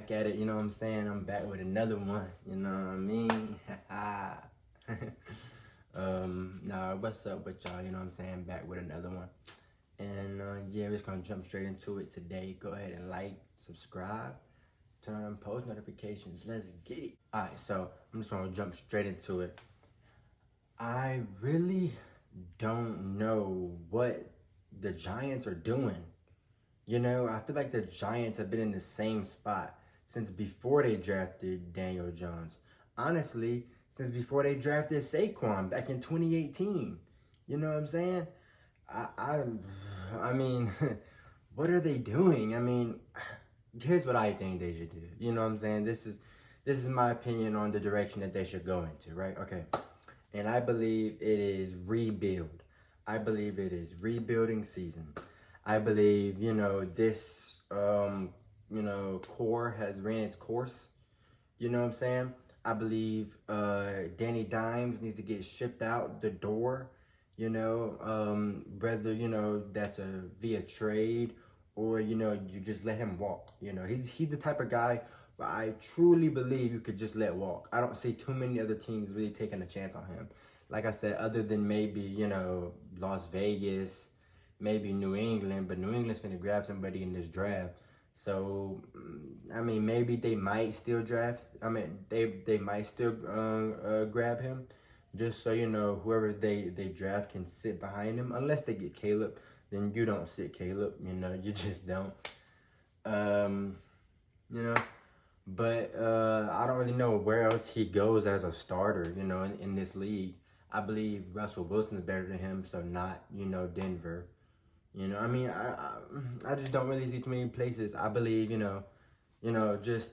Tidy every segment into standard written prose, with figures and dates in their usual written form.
back at it, you know what I'm saying? I'm back with another one, you know what I mean? Nah, what's up with y'all, you know what I'm saying? Back with another one. And yeah, we're just gonna jump straight into it today. Go ahead and like, subscribe, turn on post notifications. Let's get it. Alright, so I'm just gonna jump straight into it. I really don't know what the Giants are doing. You know, I feel like the Giants have been in the same spot since before they drafted Daniel Jones. Honestly, since before they drafted Saquon back in 2018. You know what I'm saying? I, I, I mean, what are they doing? I mean, here's what I think they should do. You know what I'm saying? This is my opinion on the direction that they should go into, right? Okay. And I believe it is rebuild. I believe it is rebuilding season. I believe, this, core has ran its course. You know what I'm saying? I believe Danny Dimes needs to get shipped out the door, whether, that's via trade or, you just let him walk. He's the type of guy where I truly believe you could just let walk. I don't see too many other teams really taking a chance on him. Like I said, other than maybe, Las Vegas, maybe New England, but New England's gonna grab somebody in this draft. So, I mean, maybe they might still draft. I mean, they might still grab him, just so whoever they draft can sit behind him. Unless they get Caleb, then you don't sit Caleb. You just don't. You know. But I don't really know where else he goes as a starter. In this league, I believe Russell Wilson is better than him. So not Denver. I mean, I just don't really see too many places. I believe, just,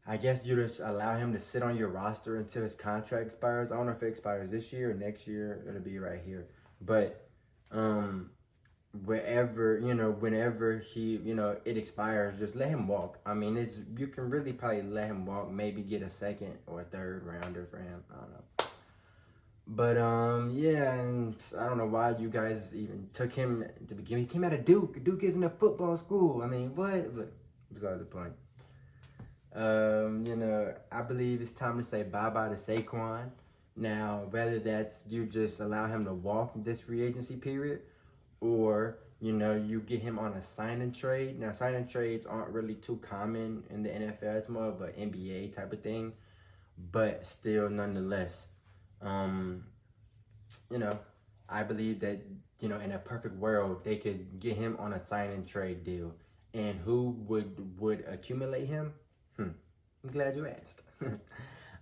I guess you just allow him to sit on your roster until his contract expires. I don't know if it expires this year or next year. It'll be right here. But, whenever he, it expires, just let him walk. I mean, you can really probably let him walk, maybe get a second or a third rounder for him. I don't know. But yeah, and I don't know why you guys even took him to begin. He came out of Duke. Duke isn't a football school. I mean, what? But besides the point. I believe it's time to say bye-bye to Saquon. Now, whether that's you just allow him to walk this free agency period, or you get him on a sign and trade. Now, sign and trades aren't really too common in the NFL. It's more of an NBA type of thing, but still, nonetheless. I believe that, in a perfect world, they could get him on a sign and trade deal. And who would accumulate him? I'm glad you asked.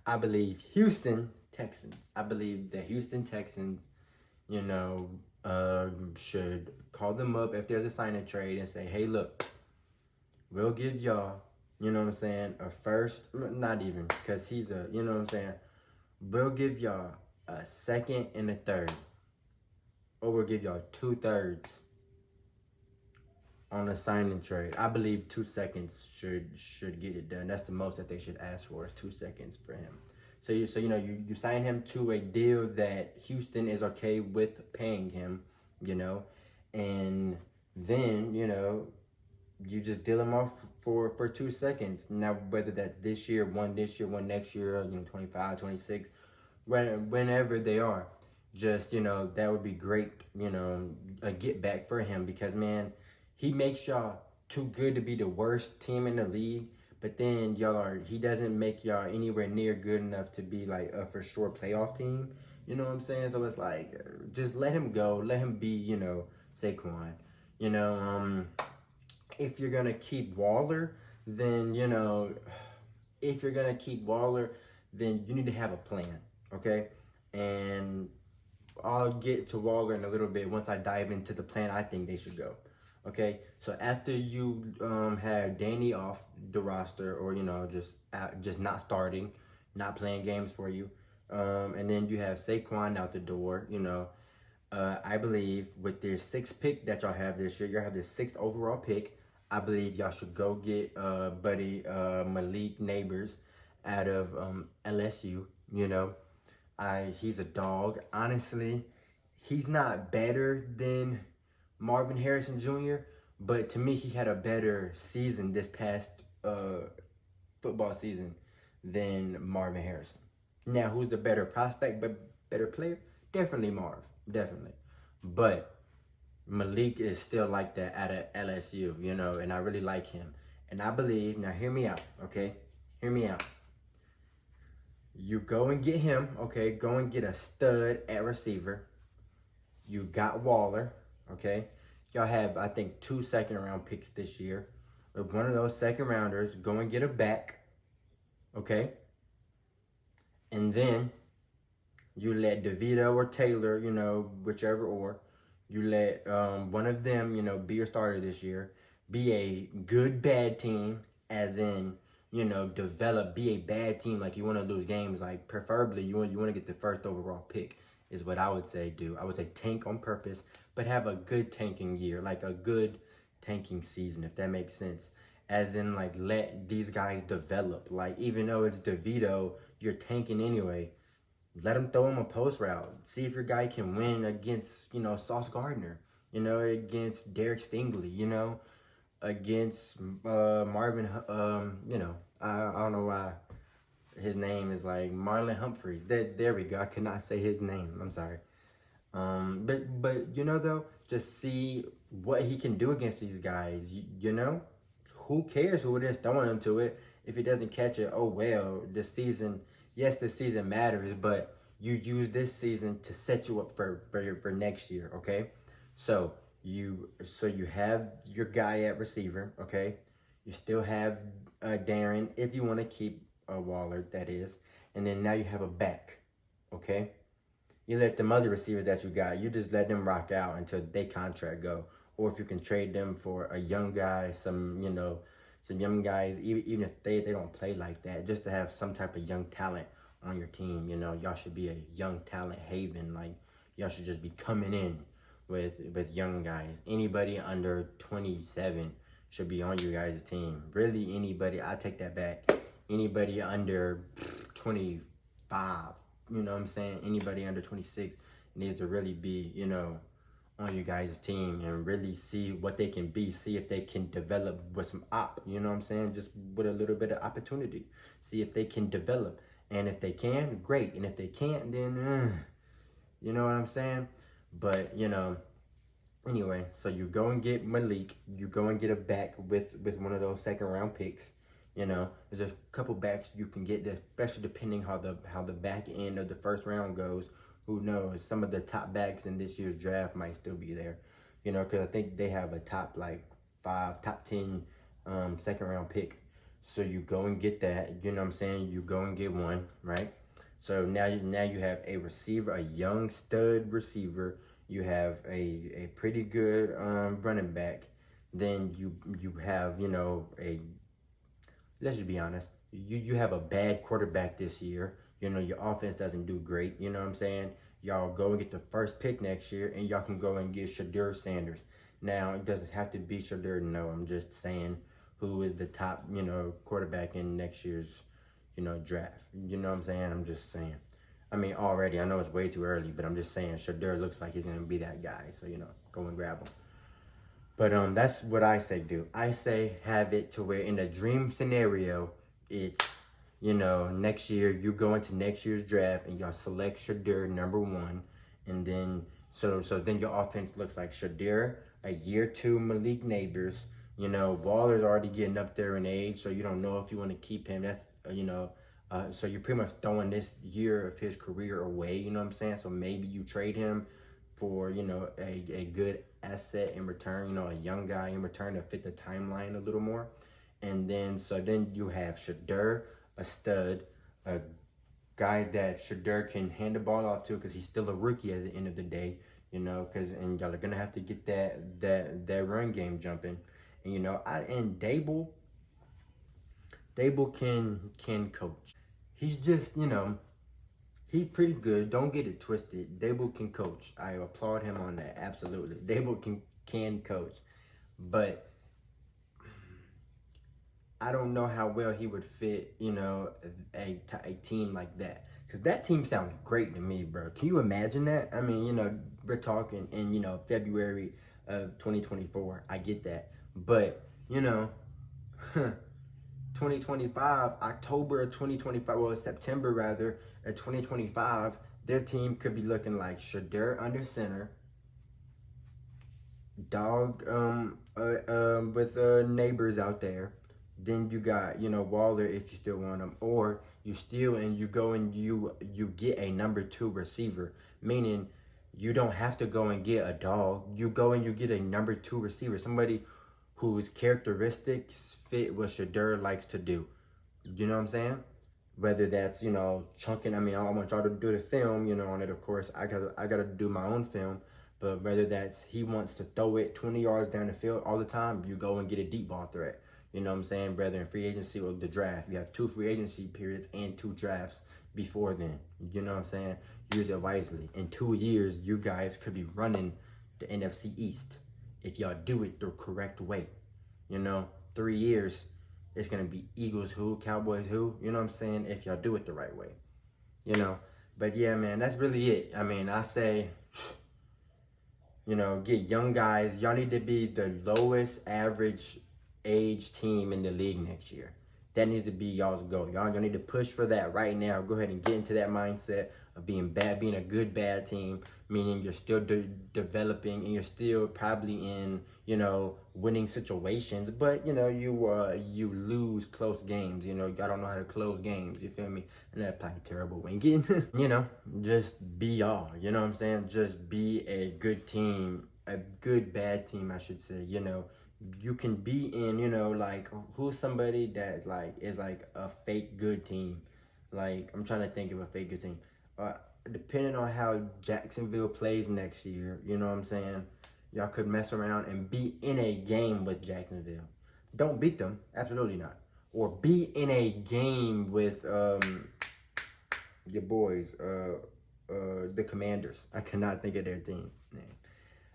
I believe Houston Texans. I believe the Houston Texans, should call them up if there's a sign and trade and say, hey, look, we'll give y'all, a first, not even, because he's we'll give y'all a second and a third. Or we'll give y'all 2/3 on a sign and trade. I believe 2 seconds should get it done. That's the most that they should ask for, is 2 seconds for him. So you sign him to a deal that Houston is okay with paying him, and then you just deal him off for 2 seconds. Now, whether that's this year, one next year, 25, 26, whenever they are, just, that would be great, a get back for him, because, man, he makes y'all too good to be the worst team in the league, but then he doesn't make y'all anywhere near good enough to be like a for sure playoff team. You know what I'm saying? So it's like, just let him go, let him be, Saquon. If you're gonna keep Waller, then you need to have a plan, okay? And I'll get to Waller in a little bit once I dive into the plan I think they should go. Okay, so after you have Danny off the roster, or just not starting, not playing games for you, and then you have Saquon out the door. I believe with their 6th pick that y'all have this year, y'all have the 6th overall pick. I believe y'all should go get buddy Malik Neighbors out of LSU. He's a dog. Honestly, he's not better than Marvin Harrison Jr., but to me, he had a better season this past football season than Marvin Harrison. Now, who's the better prospect, but better player? Definitely Marv, definitely. But Malik is still like that at LSU, you know, and I really like him. And I believe, now hear me out, okay? Hear me out. You go and get him, okay? Go and get a stud at receiver. You got Waller, okay? Y'all have, I think, 2 second-round picks this year. With one of those second rounders, go and get a back, okay? And then you let DeVito or Taylor, you know, whichever or, you let one of them, you know, be your starter this year. Be a good bad team, as in, you know, develop, be a bad team. Like, you want to lose games. Like, preferably, you want to get the first overall pick is what I would say do. I would say tank on purpose, but have a good tanking year. Like, a good tanking season, if that makes sense. As in, like, let these guys develop. Like, even though it's DeVito, you're tanking anyway. Let him throw him a post route. See if your guy can win against, you know, Sauce Gardner. You know, against Derek Stingley, you know, against Marvin, you know, I don't know why his name is like Marlon Humphreys. There we go. I cannot say his name. I'm sorry. But you know, though, just see what he can do against these guys. You know, who cares who it is throwing him to it? If he doesn't catch it, oh well. This season, yes, this season matters, but you use this season to set you up for next year. Okay, so you have your guy at receiver. Okay, you still have Darren if you want to keep Waller, that is, and then now you have a back. Okay. You let them other receivers that you got, you just let them rock out until they contract go. Or if you can trade them for a young guy, some young guys, even if they don't play like that, just to have some type of young talent on your team. You know, y'all should be a young talent haven. Like, y'all should just be coming in with young guys. Anybody under 27 should be on you guys' team. Really, anybody, I take that back. Anybody under 25. You know what I'm saying? Anybody under 26 needs to really be, you know, on you guys' team and really see what they can be. See if they can develop with some you know what I'm saying? Just with a little bit of opportunity. See if they can develop. And if they can, great. And if they can't, then, you know what I'm saying? But, you know, anyway, so you go and get Malik. You go and get a back with one of those second-round picks. You know, there's a couple backs you can get, especially depending how the back end of the first round goes. Who knows? Some of the top backs in this year's draft might still be there. You know, because I think they have a top 10 second round pick. So you go and get that. You know what I'm saying? You go and get one, right? So now you have a receiver, a young stud receiver. You have a pretty good running back. Then you have, you know, let's just be honest. You have a bad quarterback this year. You know, your offense doesn't do great. You know what I'm saying? Y'all go and get the first pick next year, and y'all can go and get Shedeur Sanders. Now, it doesn't have to be Shedeur. No, I'm just saying who is the top, you know, quarterback in next year's, you know, draft. You know what I'm saying? I'm just saying. I mean, already, I know it's way too early, but I'm just saying Shedeur looks like he's going to be that guy. So, you know, go and grab him. But that's what I say do. I say have it to where in a dream scenario, it's, you know, next year, you go into next year's draft and y'all select Shedeur #1. And then, so then your offense looks like Shedeur, a year 2 Malik Neighbors. You know, Waller's already getting up there in age, so you don't know if you want to keep him. That's, you know, so you're pretty much throwing this year of his career away, you know what I'm saying? So maybe you trade him for, you know, a good asset in return, you know, a young guy in return to fit the timeline a little more. And then, so then you have Shedeur, a stud, a guy that Shedeur can hand the ball off to because he's still a rookie at the end of the day, you know, and y'all are going to have to get that run game jumping. And, you know, and Dable can coach. He's just, you know, he's pretty good. Don't get it twisted. Dable can coach. I applaud him on that. Absolutely. Dable can coach. But I don't know how well he would fit, you know, a team like that. Because that team sounds great to me, bro. Can you imagine that? I mean, you know, we're talking in, you know, February of 2024. I get that. But, you know, 2025, October of 2025, well, September rather, of 2025, their team could be looking like Shedeur under center, Dog with Neighbors out there. Then you got, you know, Waller if you still want him, or you steal and you go and you get a number 2 receiver, meaning you don't have to go and get a Dog. You go and you get a number 2 receiver, somebody whose characteristics fit what Shedeur likes to do. You know what I'm saying? Whether that's, you know, chunking. I mean, I want y'all to do the film, you know, on it. Of course, I gotta do my own film. But whether that's he wants to throw it 20 yards down the field all the time, you go and get a deep ball threat. You know what I'm saying? Whether in free agency or the draft, you have 2 free agency periods and 2 drafts before then. You know what I'm saying? Use it wisely. In 2 years, you guys could be running the NFC East if y'all do it the correct way. You know, 3 years, it's going to be Eagles who, Cowboys who, you know what I'm saying, if y'all do it the right way. You know, but yeah, man, that's really it. I mean, I say, you know, get young guys. Y'all need to be the lowest average age team in the league next year. That needs to be y'all's goal. Y'all need to push for that right now. Go ahead and get into that mindset of being a good bad team, meaning you're still developing and you're still probably in, you know, winning situations, but you know you lose close games. You know, y'all don't know how to close games. You feel me? And that's probably terrible when getting, you know, just be y'all. You know what I'm saying? Just be a good team, a good bad team, I should say. You know. You can be in, you know, like, who's somebody that, like, is, like, a fake good team? Like, I'm trying to think of a fake good team. Depending on how Jacksonville plays next year, you know what I'm saying? Y'all could mess around and be in a game with Jacksonville. Don't beat them. Absolutely not. Or be in a game with your boys, the Commanders. I cannot think of their team name.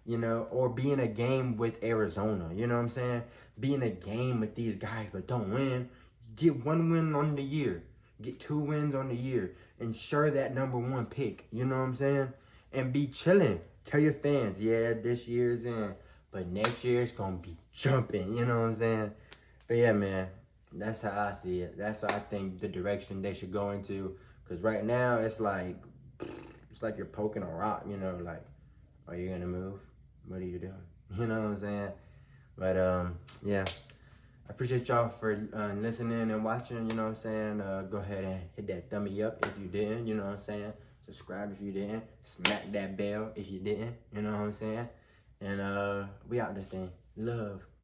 You know, or be in a game with Arizona, you know what I'm saying? Be in a game with these guys, but don't win. Get 1 win on the year. Get 2 wins on the year. Ensure that number 1 pick, you know what I'm saying? And be chilling. Tell your fans, yeah, this year's in, but next year it's going to be jumping, you know what I'm saying? But yeah, man, that's how I see it. That's what I think the direction they should go into. Because right now, it's like you're poking a rock, you know, like, are you going to move? What are you doing? You know what I'm saying? But yeah, I appreciate y'all for listening and watching. You know what I'm saying? Go ahead and hit that thumbs up if you didn't. You know what I'm saying? Subscribe if you didn't. Smack that bell if you didn't. You know what I'm saying? And we out this thing. Love.